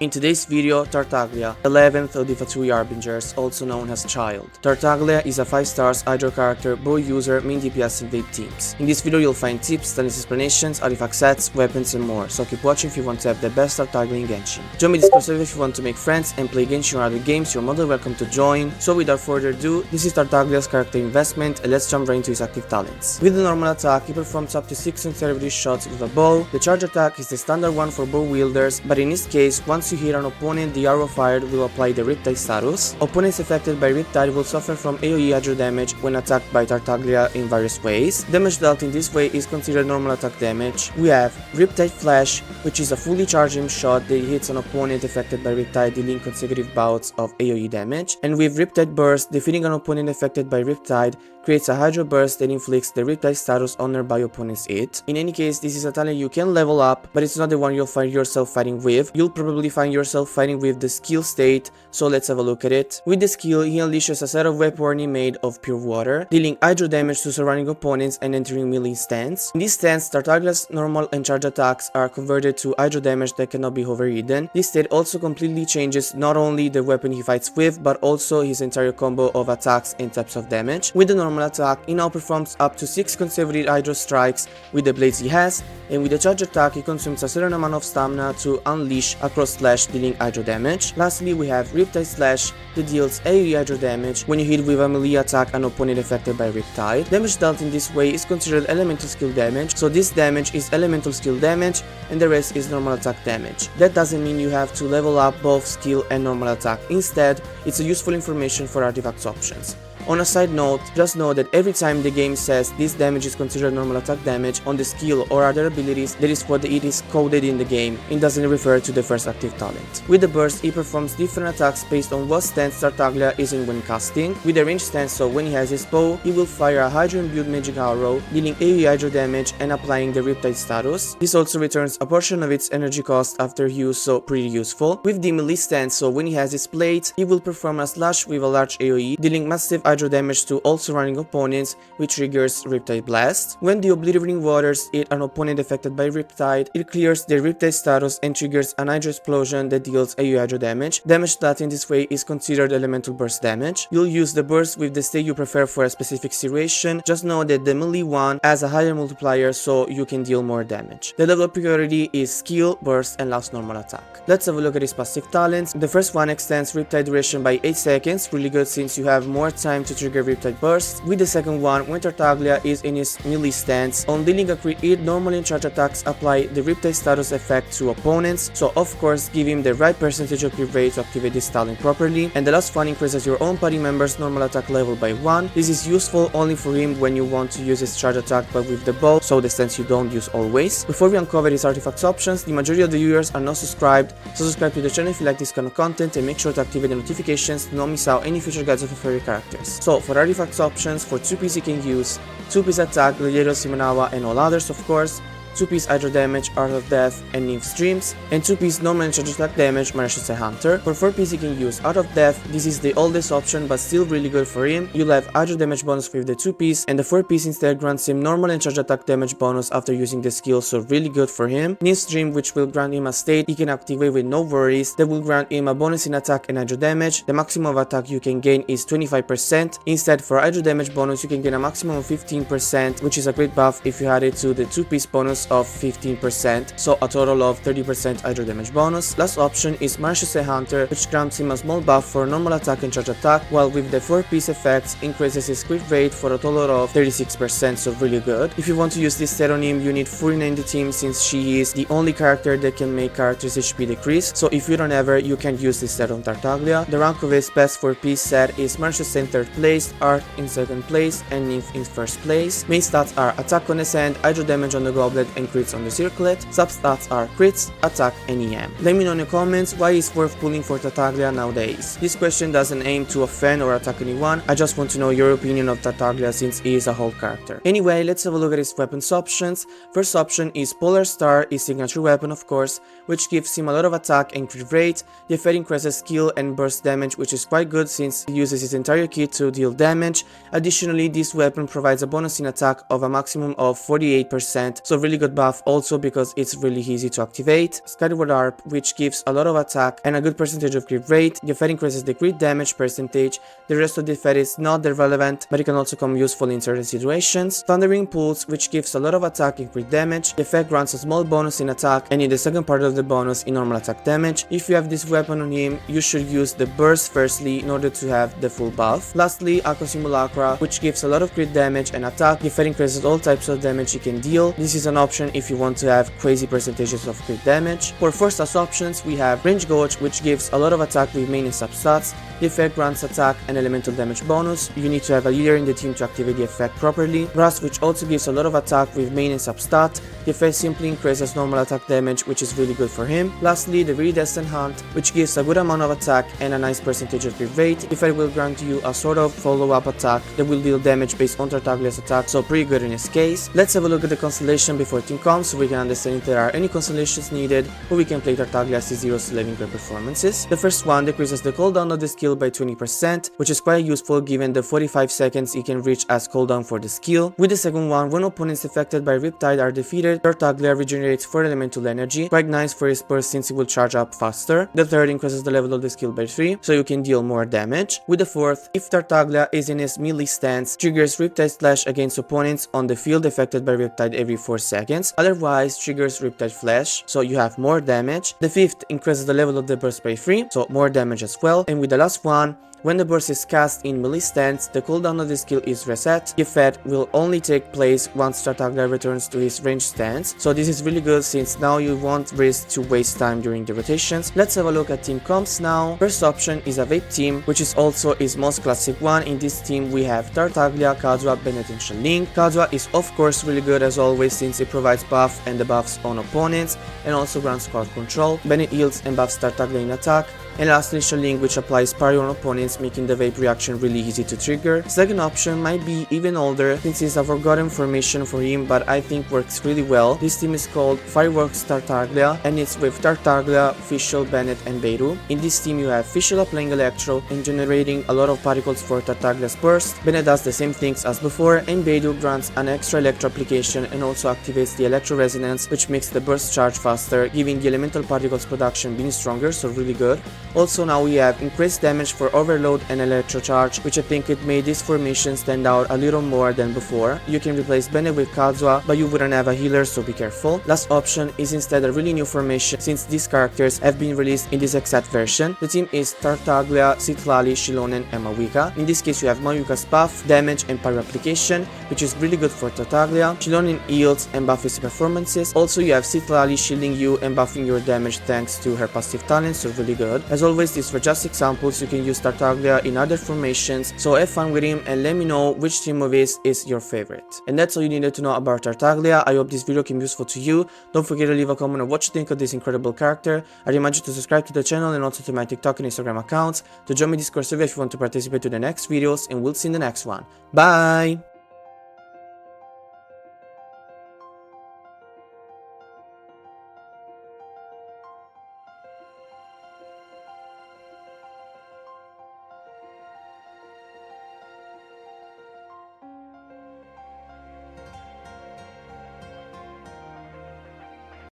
In today's video, Tartaglia, 11th of the Fatui Harbingers, also known as Child. Tartaglia is a 5-star Hydro character, bow user, main DPS and vape teams. In this video you'll find tips, stylist explanations, artifact sets, weapons and more, so keep watching if you want to have the best Tartaglia in Genshin. Join me in this server if you want to make friends and play Genshin or other games, you're more than welcome to join. So without further ado, this is Tartaglia's character investment and let's jump right into his active talents. With the normal attack, he performs up to 6 conservative shots with a bow. The charge attack is the standard one for bow wielders, but in this case, once you hit an opponent, the arrow fired will apply the Riptide status. Opponents affected by Riptide will suffer from AoE hydro damage when attacked by Tartaglia in various ways. Damage dealt in this way is considered normal attack damage. We have Riptide Flash, which is a fully charged aim shot that hits an opponent affected by Riptide, dealing consecutive bouts of AoE damage. And with Riptide Burst, defeating an opponent affected by Riptide creates a hydro burst that inflicts the Riptide status on nearby opponent's hit. In any case, this is a talent you can level up, but it's not the one you'll find yourself fighting with. You'll probably find yourself fighting with the skill state, so let's have a look at it. With the skill, he unleashes a set of weaponry made of pure water, dealing hydro damage to surrounding opponents and entering melee stance. In this stance, Tartaglia's normal and charge attacks are converted to hydro damage that cannot be overridden. This state also completely changes not only the weapon he fights with, but also his entire combo of attacks and types of damage. With the normal attack, he now performs up to 6 consecutive hydro strikes with the blades he has, and with the charge attack, he consumes a certain amount of stamina to unleash a cross slash dealing hydro damage. Lastly, we have Riptide Slash that deals AoE hydro damage when you hit with a melee attack an opponent affected by Riptide. Damage dealt in this way is considered elemental skill damage, so this damage is elemental skill damage and the rest is normal attack damage. That doesn't mean you have to level up both skill and normal attack. Instead, it's a useful information for artifacts options. On a side note, just know that every time the game says this damage is considered normal attack damage on the skill or other abilities, that is what it is coded in the game. It doesn't refer to the first active talent. With the burst, he performs different attacks based on what stance Tartaglia is in when casting. With the range stance, so when he has his bow, he will fire a hydro imbued magic arrow, dealing AoE hydro damage and applying the Riptide status. This also returns a portion of its energy cost after use, so pretty useful. With the melee stance, so when he has his plate, he will perform a slash with a large AoE, dealing massive hydro damage to all surrounding opponents, which triggers Riptide Blast. When the Obliterating Waters hit an opponent affected by Riptide, it clears the Riptide status and triggers an hydro explosion that deals AoE hydro damage. Damage that in this way is considered elemental burst damage. You'll use the burst with the state you prefer for a specific situation. Just know that the melee one has a higher multiplier, so you can deal more damage. The level of priority is skill, burst, and last normal attack. Let's have a look at his passive talents. The first one extends Riptide duration by 8 seconds, really good since you have more time to trigger Riptide Burst. With the second one, when Tartaglia is in his melee stance, on dealing a crit hit, normally in charge attacks apply the Riptide status effect to opponents, so of course give him the right percentage of crit rate to activate this talent properly. And the last one increases your own party member's normal attack level by 1. This is useful only for him when you want to use his charge attack but with the bow, so the stance you don't use always. Before we uncover his artifacts options, the majority of the viewers are not subscribed, so subscribe to the channel if you like this kind of content and make sure to activate the notifications to not miss out any future guides of your favorite characters. So for artifacts options, for 2-piece you can use 2-piece attack, Gladiator Simenawa and all others of course, 2-piece hydro damage, Art of Death and Nymph Streams, and 2-piece normal and charge attack damage, Marashase Hunter. For 4-piece you can use Art of Death. This is the oldest option but still really good for him. You'll have hydro damage bonus with the 2-piece, and the 4-piece instead grants him normal and charge attack damage bonus after using the skill, so really good for him. Nymph Stream, which will grant him a state he can activate with no worries, that will grant him a bonus in attack and hydro damage. The maximum of attack you can gain is 25%. Instead, for hydro damage bonus you can gain a maximum of 15%, which is a great buff if you add it to the 2-piece bonus of 15%, so a total of 30% hydro damage bonus. Last option is Marashase Hunter, which grants him a small buff for normal attack and charge attack, while with the 4-piece effects increases his crit rate for a total of 36%, so really good. If you want to use this set on him, you need Furina in the team since she is the only character that can make characters HP decrease, so if you don't have her, you can't use this set on Tartaglia. The rank of his best 4-piece set is Marashase in 3rd place, Art in 2nd place, and Nymph in 1st place. Main stats are attack on ascent, hydro damage on the goblet, and crits on the circlet. Substats are crits, attack, and EM. Let me know in the comments why it's worth pulling for Tartaglia nowadays. This question doesn't aim to offend or attack anyone, I just want to know your opinion of Tartaglia since he is a whole character. Anyway, let's have a look at his weapons options. First option is Polar Star, his signature weapon of course, which gives him a lot of attack and crit rate. The effect increases skill and burst damage, which is quite good since he uses his entire kit to deal damage. Additionally, this weapon provides a bonus in attack of a maximum of 48%, so really good buff also because it's really easy to activate. Skyward Harp, which gives a lot of attack and a good percentage of crit rate. The effect increases the crit damage percentage. The rest of the effect is not that relevant, but it can also come useful in certain situations. Thundering Pulse, which gives a lot of attack and crit damage. The effect grants a small bonus in attack and in the second part of the bonus in normal attack damage. If you have this weapon on him, you should use the burst firstly in order to have the full buff. Lastly, Aqua Simulacra, which gives a lot of crit damage and attack. The effect increases all types of damage you can deal. This is an option if you want to have crazy percentages of crit damage. For first as options, we have Range Gauge, which gives a lot of attack with main and substats. The effect grants attack and elemental damage bonus. You need to have a leader in the team to activate the effect properly. Rust, which also gives a lot of attack with main and substat. The effect simply increases normal attack damage, which is really good for him. Lastly, the Viridescent Hunt, which gives a good amount of attack and a nice percentage of crit rate. The effect will grant you a sort of follow-up attack that will deal damage based on Tartaglia's attack, so pretty good in this case. Let's have a look at the constellation before team comps so we can understand if there are any constellations needed or we can play Tartaglia C0 to living great performances. The first one decreases the cooldown of the skill by 20%, which is quite useful given the 45 seconds it can reach as cooldown for the skill. With the second one, when opponents affected by Riptide are defeated, Tartaglia regenerates 4 elemental energy, quite nice for his burst since it will charge up faster. The third increases the level of the skill by 3, so you can deal more damage. With the fourth, if Tartaglia is in his melee stance, triggers Riptide Slash against opponents on the field affected by Riptide every 4 seconds, otherwise triggers Riptide Flash, so you have more damage. The fifth increases the level of the burst by 3, so more damage as well. And with the last one, when the burst is cast in melee stance, the cooldown of the skill is reset. The effect will only take place once Tartaglia returns to his range stance, so this is really good since now you won't risk to waste time during the rotations. Let's have a look at team comps now. First option is a Vape team, which is also his most classic one. In this team we have Tartaglia, Kazuha, Bennett and Shelling. Kazuha is of course really good as always since it provides buff and debuffs on opponents and also grants crowd control. Bennett heals and buffs Tartaglia in attack. And lastly, Shelling, which applies parry on opponents, making the vape reaction really easy to trigger. Second option might be even older since it's a forgotten formation for him, but I think works really well. This team is called Fireworks Tartaglia and it's with Tartaglia, Fischl, Bennett and Beidou. In this team you have Fischl applying Electro and generating a lot of particles for Tartaglia's burst. Bennett does the same things as before and Beidou grants an extra Electro application and also activates the Electro Resonance, which makes the burst charge faster, giving the elemental particles production being stronger, so really good. Also now we have increased damage for Overload and Electro Charge, which I think it made this formation stand out a little more than before. You can replace Bennett with Kazuha, but you wouldn't have a healer, so be careful. Last option is instead a really new formation since these characters have been released in this exact version. The team is Tartaglia, Citlali, Shilonen and Mawika. In this case you have Mawika's buff, damage and parry application, which is really good for Tartaglia. Shilonen heals and buffs his performances. Also you have Citlali shielding you and buffing your damage thanks to her passive talents, so really good. As always, these were just examples. You can use Tartaglia in other formations, so have fun with him and let me know which team of his is your favorite. And that's all you needed to know about Tartaglia. I hope this video came useful to you. Don't forget to leave a comment on what you think of this incredible character. I remind you to subscribe to the channel and also to my TikTok and Instagram accounts, to join my Discord server if you want to participate in the next videos, and we'll see you in the next one. Bye!